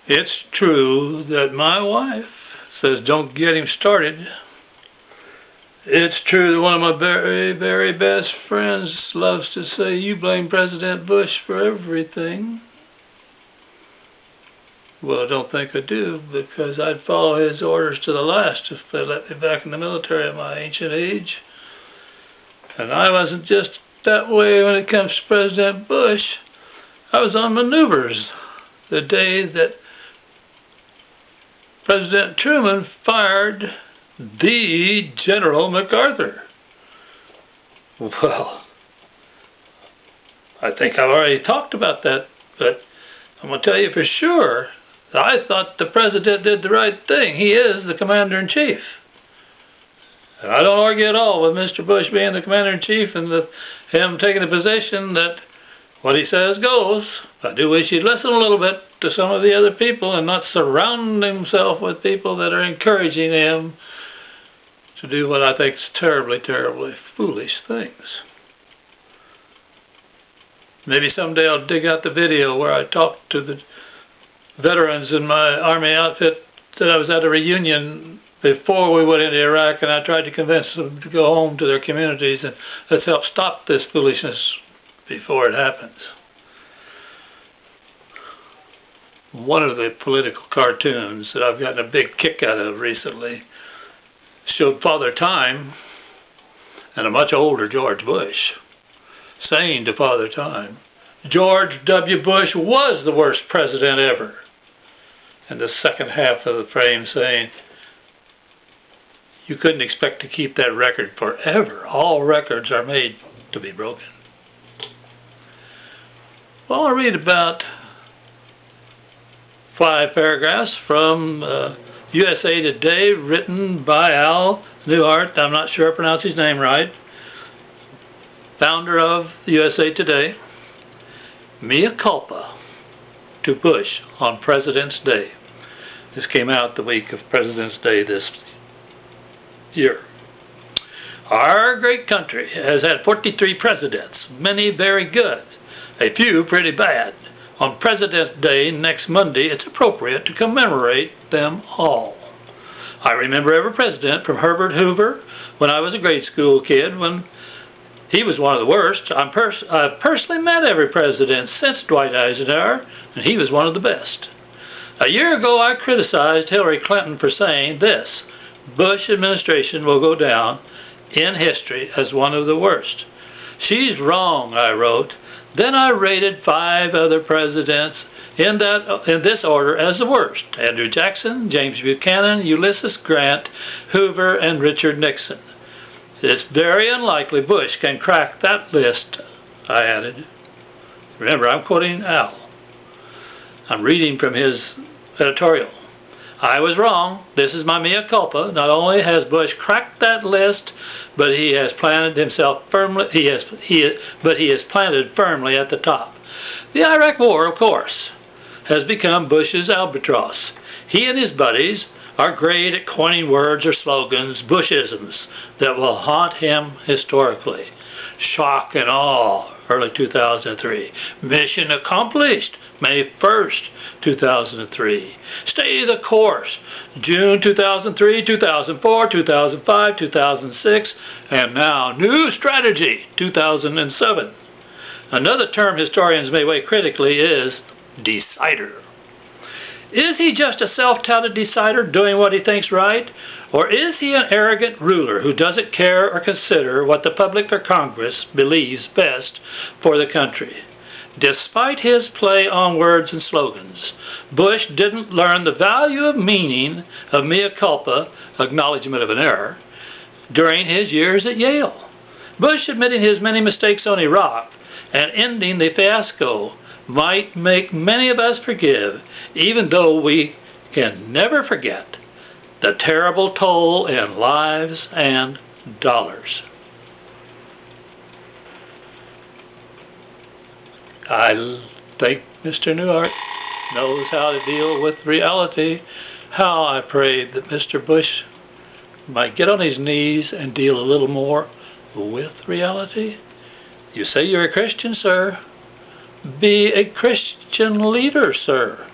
It's true that my wife says don't get him started. It's true that one of my very, very best friends loves to say you blame President Bush for everything. Well, I don't think I do, because I'd follow his orders to the last if they let me back in the military at my ancient age. And I wasn't just that way when it comes to President Bush. I was on maneuvers the day that President Truman fired the General MacArthur. Well, I think I've already talked about that, but I'm going to tell you for sure, I thought the President did the right thing. He is the Commander-in-Chief. And I don't argue at all with Mr. Bush being the Commander-in-Chief and him taking the position that what he says goes. I do wish he'd listen a little bit to some of the other people and not surround himself with people that are encouraging him to do what I think is terribly, terribly foolish things. Maybe someday I'll dig out the video where I talked to the veterans in my Army outfit that I was at a reunion before we went into Iraq, and I tried to convince them to go home to their communities and let's help stop this foolishness before it happens. One of the political cartoons that I've gotten a big kick out of recently showed Father Time and a much older George Bush saying to Father Time, George W. Bush was the worst president ever. And the second half of the frame saying, you couldn't expect to keep that record forever. All records are made to be broken. Well, I'll read about 5 paragraphs from USA Today, written by Al Newhart. I'm not sure I pronounced his name right. Founder of USA Today. Mea culpa to Bush on President's Day. This came out the week of President's Day this year. Our great country has had 43 presidents, many very good, a few pretty bad. On President's Day next Monday, it's appropriate to commemorate them all. I remember every president from Herbert Hoover when I was a grade school kid, when he was one of the worst. I've personally met every president since Dwight Eisenhower, and he was one of the best. A year ago, I criticized Hillary Clinton for saying this: Bush administration will go down in history as one of the worst. She's wrong, I wrote. Then I rated 5 other presidents in this order as the worst: Andrew Jackson, James Buchanan, Ulysses Grant, Hoover, and Richard Nixon. It's very unlikely Bush can crack that list, I added. Remember, I'm quoting Al. I'm reading from his editorial. I was wrong. This is my mea culpa. Not only has Bush cracked that list, but he has planted himself firmly. He is planted firmly at the top. The Iraq War, of course, has become Bush's albatross. He and his buddies are great at coining words or slogans, Bushisms, that will haunt him historically. Shock and awe, early 2003. Mission accomplished, May 1st, 2003. Stay the course, June 2003, 2004, 2005, 2006, and now new strategy, 2007. Another term historians may weigh critically is decider. Is he just a self-touted decider doing what he thinks right? Or is he an arrogant ruler who doesn't care or consider what the public or Congress believes best for the country? Despite his play on words and slogans, Bush didn't learn the value of meaning of mea culpa, acknowledgement of an error, during his years at Yale. Bush admitting his many mistakes on Iraq and ending the fiasco might make many of us forgive, even though we can never forget the terrible toll in lives and dollars. I think Mr. Newhart knows how to deal with reality. How I prayed that Mr. Bush might get on his knees and deal a little more with reality. You say you're a Christian, sir? Be a Christian leader, sir.